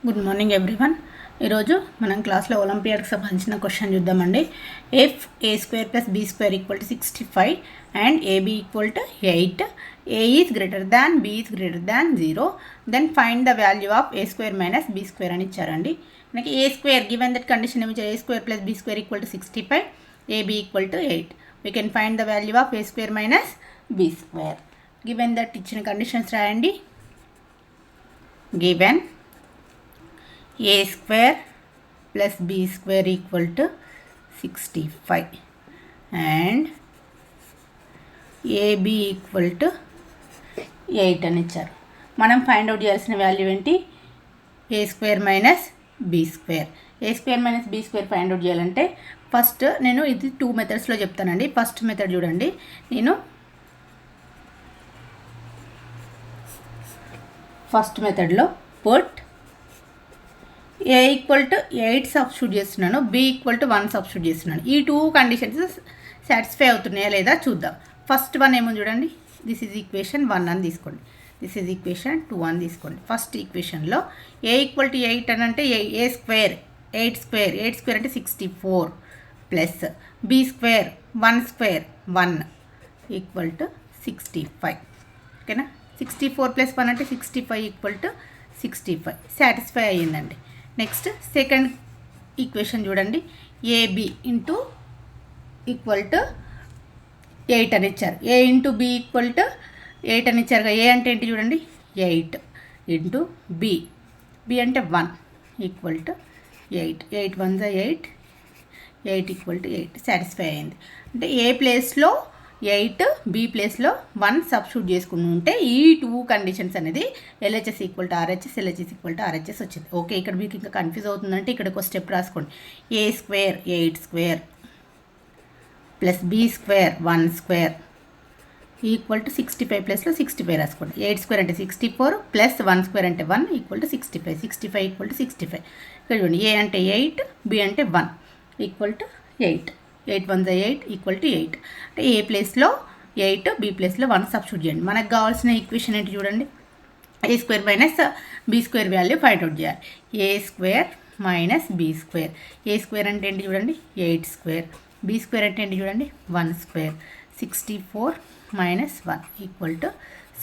Good morning everyone. ఈరోజు మనం క్లాస్లో ఒలింపియాడ్కి సంబంధించిన క్వశ్చన్ చూద్దామండి. If A square plus be square equal to 65 and AB equal to 8, A is greater than B is greater than 0, then find the value of A square minus B square అని ఇచ్చారండి. మనకి A square given that condition ఏమి ఇచ్చారు, A square plus be square equal to 65, AB equal to 8. We can find the value of A square minus B square. Given that ఇచ్చిన conditions రాయండి. Given a square plus b square equal to 65 and ab equal to 8 అని ఇచ్చారు. మనం find out చేయాల్సిన value ఏంటి, A square minus B square. A square minus B square find out చేయాలంటే first నేను ఇది 2 మెథడ్స్లో చెప్తానండి. ఫస్ట్ మెథడ్ చూడండి, నేను ఫస్ట్ మెథడ్లో put a equal to 8 substitute చేస్తున్నాను, బీ ఈక్వల్ టు 1 సబ్స్టిట్యూట్ చేస్తున్నాను. ఈ 2 కండిషన్స్ సాటిస్ఫై అవుతున్నాయా లేదా చూద్దాం. ఫస్ట్ వన్ ఏమో చూడండి, దిస్ ఈజ్ ఈక్వేషన్ 1 అని తీసుకోండి, దిస్ ఈజ్ ఈక్వేషన్ 2 అని తీసుకోండి. ఫస్ట్ ఈక్వేషన్లో ఏ ఈక్వల్ టు 8 అని అంటే ఏ స్క్వేర్ 8 స్క్వేర్ అంటే 64 plus be square 1 square 1 equal to 65. ఓకేనా, 64 ప్లస్ 1 అంటే 65 ఈక్వల్ టు 65 సాటిస్ఫై అయ్యిందండి. నెక్స్ట్ సెకండ్ ఈక్వేషన్ చూడండి, ఏబి ఇంటూ ఈక్వల్ టు 8 అని ఇచ్చారు. A into b equal to 8 అని ఇచ్చారు. ఏ అంటే ఏంటి చూడండి, 8 ఇంటూ బి, బి అంటే 1 equal to 8, 8 1 8, 8 equal to 8 satisfy అయింది. అంటే ఏ ప్లేస్లో 8, బీ ప్లేస్లో 1 సబ్స్టిట్యూట్ చేసుకుని ఉంటే ఈ 2 కండిషన్స్ అనేది LHS equal to RHS, LHS equal to RHS వచ్చింది. ఓకే, ఇక్కడ మీకు ఇంకా కన్ఫ్యూజ్ అవుతుందంటే ఇక్కడ ఒక స్టెప్ రాసుకోండి. A square 8 square plus be square 1 square equal to 65 ప్లస్లో 65 రాసుకోండి. 8 స్క్వేర్ అంటే 64 ప్లస్ 1 స్క్వేర్ అంటే 1 ఈక్వల్ టు 65, 65 ఈక్వల్ టు 65. ఇక్కడ చూడండి, ఏ అంటే 8, బి అంటే 1 ఈక్వల్ టు 8, 8 1 8 ఈక్వల్ టు 8. అంటే ఏ ప్లేస్లో 8, బీ ప్లేస్లో 1 సబ్స్టిట్యూట్ చేయండి. మనకు కావాల్సిన ఈక్వేషన్ ఏంటి చూడండి, A square minus B square value find out చేయాలి. A square minus B square. A square అంటే ఏంటి చూడండి, 8 స్క్వేర్. బీ స్క్వేర్ అంటే ఏంటి చూడండి, 1 స్క్వేర్. 64 minus 1 equal to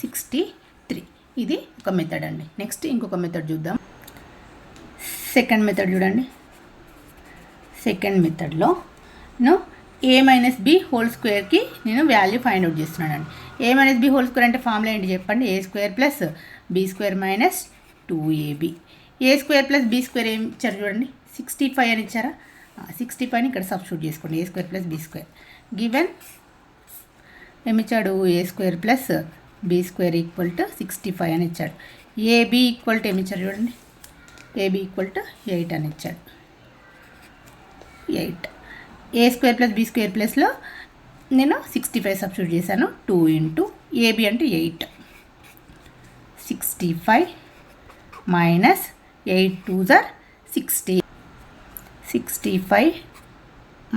63. ఇది ఒక మెథడ్ అండి. నెక్స్ట్ ఇంకొక మెథడ్ చూద్దాం. సెకండ్ మెథడ్ చూడండి. సెకండ్ మెథడ్లో నేను ఏ మైనస్ బి హోల్ స్క్వేర్కి నేను వాల్యూ ఫైండ్ అవుట్ చేస్తున్నానండి. A minus B whole square అంటే ఫార్ములా ఏంటి చెప్పండి, A square plus be square minus 2ab. A square plus be square ఏం ఇచ్చారు చూడండి, 65 అని ఇచ్చారా, 65ని ఇక్కడ సబ్స్టిట్యూట్ చేసుకోండి. A square plus be square given ఏమిచ్చాడు, A square plus be square equal to 65 అని ఇచ్చాడు. ఏబీ ఈక్వల్ టు ఏమిచ్చారు చూడండి, ఏబీ ఈక్వల్ టు 8 అని ఇచ్చాడు. 8 ఏ స్క్వేర్ ప్లస్ బీ స్క్వేర్ ప్లస్లో నేను 65 సబ్స్టిట్యూట్ చేశాను. 2 ఇంటూ ఏబి అంటే 8, 65 మైనస్ 8 2 16, 65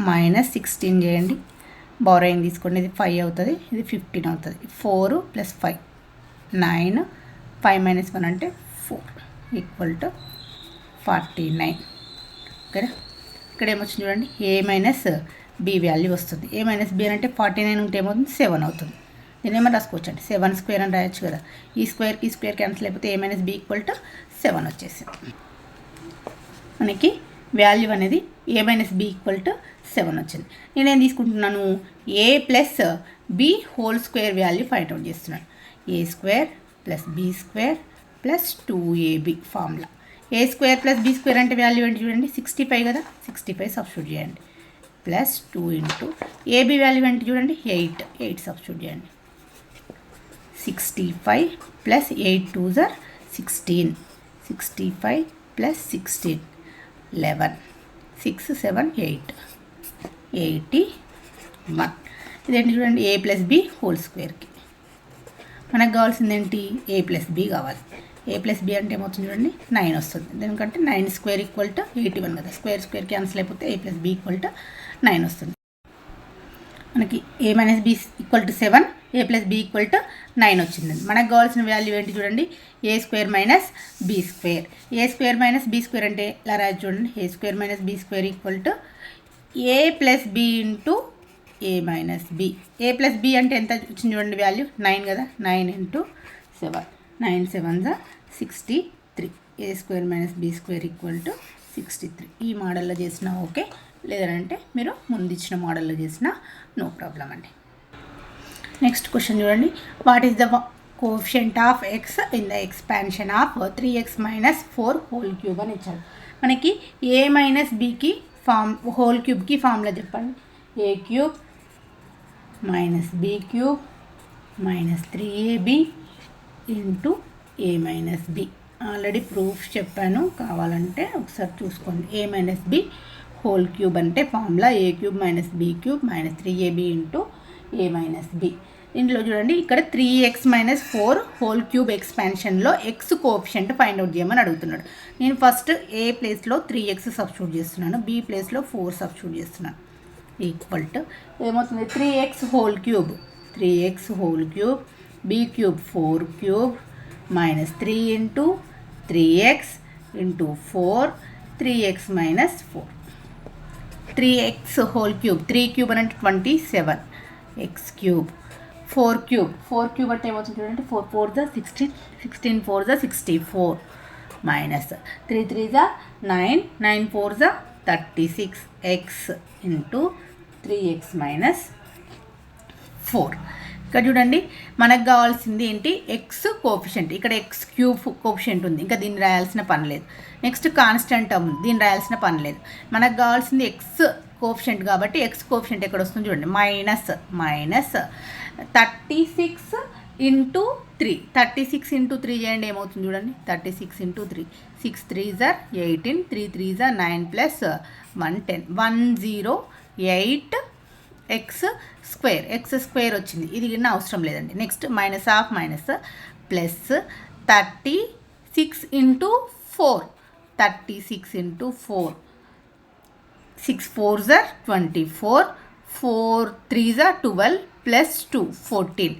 మైనస్ 16 చేయండి. బారోయింగ్ తీసుకోండి, ఇది 5 అవుతుంది, ఇది 15 అవుతుంది. 4 ప్లస్ 5 9, 5 మైనస్ 1 అంటే 4 ఈక్వల్ టు 49. ఓకేనా, ఇక్కడ ఏమొచ్చింది చూడండి, ఏ మైనస్ బి వాల్యూ వస్తుంది. ఏ మైనస్ బి అంటే 49 ఉంటే ఏమవుతుంది, 7 అవుతుంది. దీని ఏమైనా రాసుకోవచ్చు అండి, 7 స్క్వేర్ అని రాయొచ్చు కదా. ఈ స్క్వేర్కి ఈ స్క్వేర్ క్యాన్సిల్ అయిపోతే A minus B equal to 7 వచ్చేసింది. మనకి వాల్యూ అనేది A minus B equal to 7 వచ్చింది. నేనేం తీసుకుంటున్నాను, A plus B whole square value find out చేస్తున్నాను. A square plus B square plus 2ab formula. A square plus be square అంటే value ఏంటి చూడండి, 65 కదా, 65 సబ్స్టిట్యూట్ చేయండి. ప్లస్ 2 ఇంటూ ఏబీ వాల్యూ ఏంటి చూడండి, 8 సబ్స్టిట్యూట్ చేయండి. 65 ప్లస్ 8 2 16, 65 ప్లస్ 16 11, 6 7 8, 81. ఇదేంటి చూడండి, ఏ ప్లస్ బి హోల్ స్క్వేర్కి మనకు కావాల్సింది ఏంటి, ఏ ప్లస్ బి కావాలి. ఏ ప్లస్ బి అంటే ఏమవుతుంది చూడండి, 9 వస్తుంది. ఎందుకంటే 9 స్క్వేర్ ఈక్వల్ టు 81 కదా, స్క్వేర్ క్యాన్సిల్ అయిపోతే a plus b equal to 9 వస్తుంది. మనకి a minus B equal to 7, a plus b equal to 9 వచ్చిందండి. మనకు కావాల్సిన వాల్యూ ఏంటి చూడండి, a square minus b square. a square minus b square అంటే ఇలా రాయొచ్చు చూడండి, a square minus b square equal to a plus b into a minus b. a plus b అంటే ఎంత వచ్చింది చూడండి వాల్యూ, 9 కదా, 9 into 7, 9 7 63. a square minus b square equal to 63. ఈ మోడల్లో చేసినా ఓకే, లేదంటే మీరు ముందు ఇచ్చిన మోడల్లో చేసినా నో ప్రాబ్లం అండి. నెక్స్ట్ క్వశ్చన్ చూడండి, what is the coefficient of X in the expansion of 3x minus 4 whole cube అని ఇచ్చాడు. మనకి a మైనస్ బికి హోల్ క్యూబ్కి ఫార్ములా చెప్పండి, a cube minus B cube minus 3ab into a minus B. Already proof చెప్పాను, కావాలంటే ఒకసారి చూసుకోండి. a minus B whole cube అంటే formula a cube minus B cube minus 3ab into a minus B. దీంట్లో చూడండి, ఇక్కడ 3x minus 4 whole cube ఎక్స్పాన్షన్లో X coefficient find out చేయమని అడుగుతున్నాడు. నేను ఫస్ట్ a ప్లేస్లో 3x సబ్స్టిట్యూట్ చేస్తున్నాను, b ప్లేస్లో 4 సబ్స్టిట్యూట్ చేస్తున్నాను. ఈక్వల్ టు ఏమవుతుంది, 3x whole cube, 3x whole cube, b cube 4 cube minus 3 into 3x into 4, 3x minus 4. 3x whole cube, 3 cube అంటే 27, x cube, 4 cube అంటే ఏమవుతుంది చూడండి, 4 4 16, 16 4 64 minus 3 3 9, 9 4 36, x into 3x minus 4. ఇక్కడ చూడండి, మనకు కావాల్సింది ఏంటి, ఎక్స్ కోఎఫిషియంట్. ఇక్కడ ఎక్స్ క్యూబ్ కోఎఫిషియంట్ ఉంది, ఇంకా దీన్ని రాయాల్సిన పని లేదు. నెక్స్ట్ కాన్స్టెంట్ ఉంది, దీన్ని రాయాల్సిన పని లేదు. మనకు కావాల్సింది ఎక్స్ కోఎఫిషియంట్ కాబట్టి ఎక్స్ కోఎఫిషియంట్ ఎక్కడ వస్తుంది చూడండి, మైనస్ 36 ఇంటూ 3. 36 ఇంటూ 3 చేయండి, ఏమవుతుంది చూడండి, 36 ఇంటూ 3, 6 3 18, 3 3 9 ప్లస్ 1 10, 108 ఎక్స్ స్క్వేర్ వచ్చింది. ఇది కింద అవసరం లేదండి. Next minus of minus plus 36 into 4, 36 into 4, 6 4 24, 4 3 12 ప్లస్ 2 14,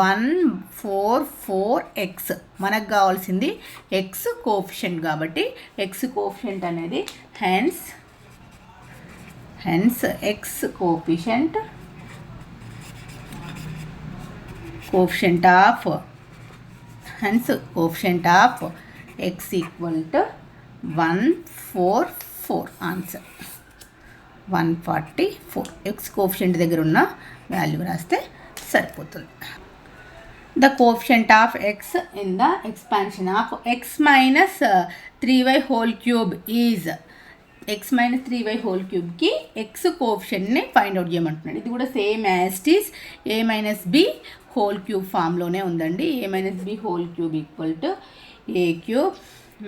144x. మనకు కావాల్సింది ఎక్స్ కోఎఫిషియంట్ కాబట్టి ఎక్స్ కోఎఫిషియంట్ అనేది hence X coefficient of X equal to 144. Answer 144. X coefficient దగ్గర ఉన్న వాల్యూ రాస్తే సరిపోతుంది. The coefficient of X in the expansion of X minus 3y whole cube is, X minus 3y whole క్యూబ్కి X కోఎఫిషియంట్ని find out చేయమంటున్నాడు. ఇది కూడా same as it is a minus B whole cube ఫామ్లోనే ఉందండి. a minus B whole cube equal to a cube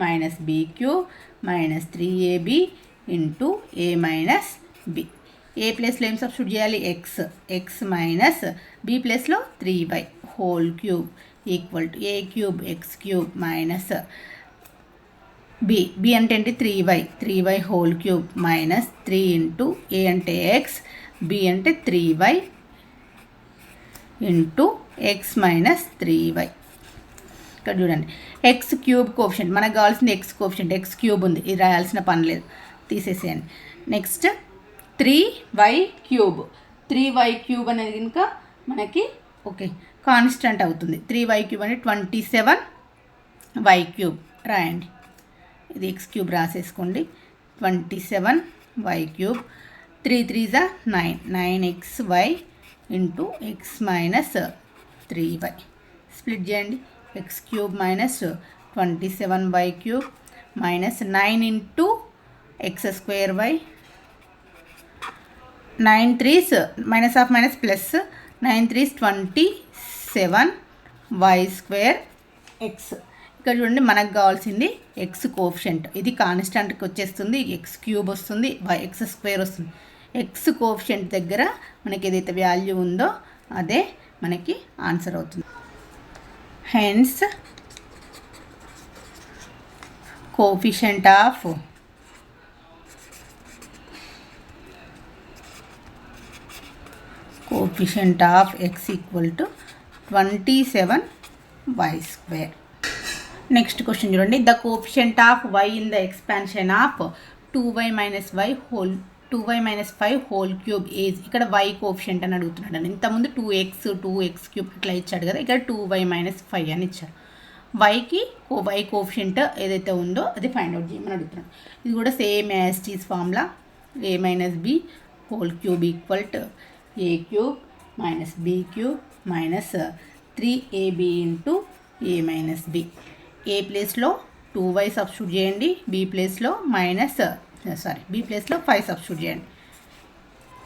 minus B cube minus 3ab into a minus B. A ప్లేస్లో ఏం substitute చేయాలి, X minus B ప్లేస్లో 3y whole cube equal to a cube X cube minus B అంటే ఏంటి, 3y whole cube minus 3 into a అంటే X, B అంటే 3y into X minus 3y. ఇక్కడ చూడండి, ఎక్స్ క్యూబ్ కోఎఫిషియంట్ మనకు కావాల్సింది ఎక్స్ కోఎఫిషియంట్, ఎక్స్ క్యూబ్ ఉంది, ఇది రాయాల్సిన పని లేదు, తీసేసేయండి. నెక్స్ట్ 3y క్యూబ్ అనేది కనుక మనకి ఓకే కాన్స్టెంట్ అవుతుంది. 3y క్యూబ్ అంటే 27y క్యూబ్ రాయండి, ఇది ఎక్స్ క్యూబ్ రాసేసుకోండి, 27y cube, 3 3 9, 9xy into X minus 3y. Split చేయండి, X cube minus 27y cube minus 9 into X square Y, 9 3s minus of minus plus 9 3s 27y square X. ఇక్కడ చూడండి, మనకు కావాల్సింది X coefficient, ఇది కాన్స్టెంట్కి వచ్చేస్తుంది, X cube వస్తుంది, X square వస్తుంది. ఎక్స్ కోఎఫిషియంట్ దగ్గర మనకి ఏదైతే వాల్యూ ఉందో అదే మనకి ఆన్సర్ అవుతుంది. Hence coefficient coefficient of X equal to 27y². Next question చూడండి. The coefficient of y in the expansion of 2y - 5 whole cube is. ఇక్కడ y కోఎఫిషియంట్ అని అడుగుతున్నాడు అండి. ఇంతకుముందు 2x3 ఇట్లా ఇచ్చాడు కదా, ఇక్కడ 2y - 5 అని ఇచ్చాడు. వైకి y కోఎఫిషియంట్ ఏదైతే ఉందో అది ఫైండ్ అవుట్ చేయమని అడుగుతున్నాడు. ఇది కూడా same as this formula, a - b whole cube equal to a³ - b³ - 3ab into a - b. A ప్లేస్లో 2y సబ్స్టిట్యూట్ చేయండి, b ప్లేస్లో 5 సబ్స్టిట్యూట్ చేయండి.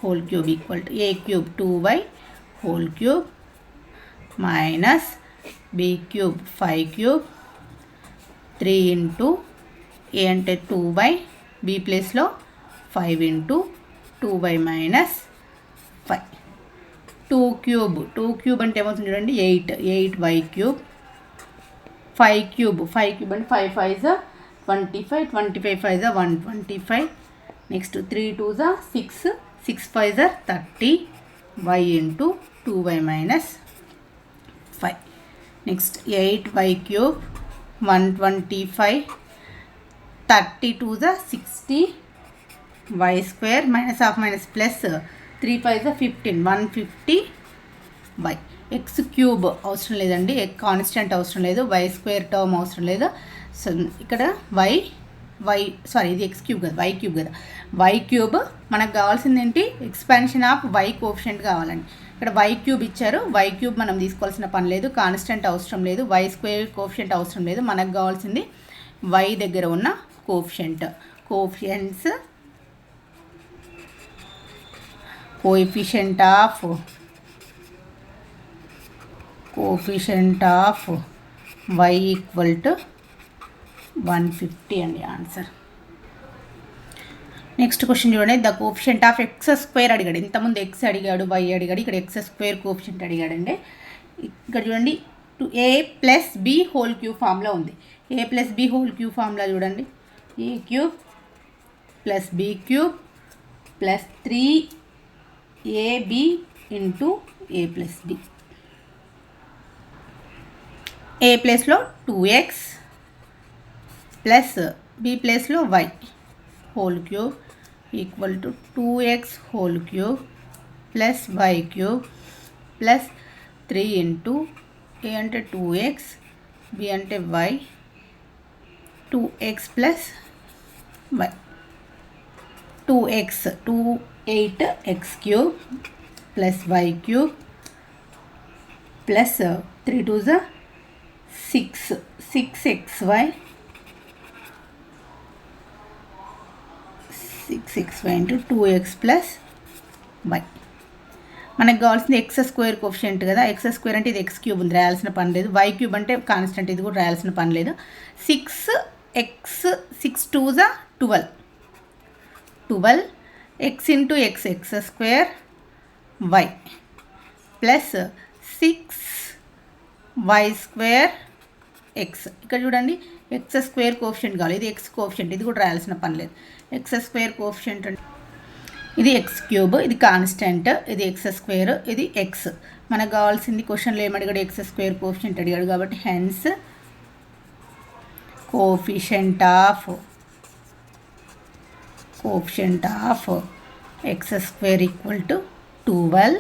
Whole cube equal to a³ 2y whole cube minus b³ 5³ 3 into a అంటే 2y, b ప్లేస్లో 5 into 2y - 5. 2 cube అంటే ఏమవుతుంది చూడండి, 8y³. 5³ అంటే 5 5s 25, 25 5s 125. Next 3 2s 6, 6 5s 30 y into 2y - 5. Next 8y³ 125, 32s 60 y² -+ 3 5s 15 150 y. x³ అవసరం లేదండి, constant అవసరం లేదు, y² టర్మ్ అవసరం లేదు. సో ఇక్కడ ఇది x³ కదా, y³ కదా. y³ మనకు కావాల్సింది ఏంటి, ఎక్స్పాన్షన్ ఆఫ్ y కోఎఫిషియంట్ కావాలండి. ఇక్కడ y³ ఇచ్చారు, y³ మనం తీసుకోవాల్సిన పని లేదు, కాన్స్టెంట్ అవసరం లేదు, y² కోఎఫిషియంట్ అవసరం లేదు. మనకు కావాల్సింది y దగ్గర ఉన్న coefficients coefficient of y equal to 150 అండి ఆన్సర్. నెక్స్ట్ క్వశ్చన్ చూడండి. ద కోఎఫిషియంట్ ఆఫ్ x² అడిగాడు. ఇంతకుముందు x అడిగాడు, y అడిగాడు, ఇక్కడ x² కోఎఫిషియంట్ అడిగాడండి. ఇక్కడ చూడండి, a + b whole cube formula ఉంది. a + b whole cube formula చూడండి, a³ + b³ + 3ab into a + b. a ప్లేస్లో 2x ప్లస్ b ప్లేస్లో y whole cube equal to 2x whole cube plus y³ plus 3 into a అంటే 2x, b అంటే y, 2x plus y. 2x 8x³ plus y³ plus 3 2s 6xy 6xy into 2x plus y. మనకు కావాల్సింది x² coefficient కదా, x² అంటే ఇది x³ ఉంది, రాయాల్సిన పని లేదు. y³ అంటే కాన్స్టెంట్, ఇది కూడా రాయాల్సిన పని లేదు. 6x 6 2s 12 x into x x² y plus 6y² x. ఇక్కడ చూడండి, x² కోఎఫిషియంట్ కావాలి, ఇది x కోఎఫిషియంట్, ఇది కూడా రాయాల్సిన పని లేదు. x² కోఎఫిషియంట్ అంటే ఇది x³ ఇది కాన్స్టెంట్, ఇది x², ఇది x. మనకు కావాల్సింది క్వశ్చన్లో ఏమడిగాడు, x² కోఎఫిషియంట్ అడిగాడు కాబట్టి hence coefficient of x² equal to 12y.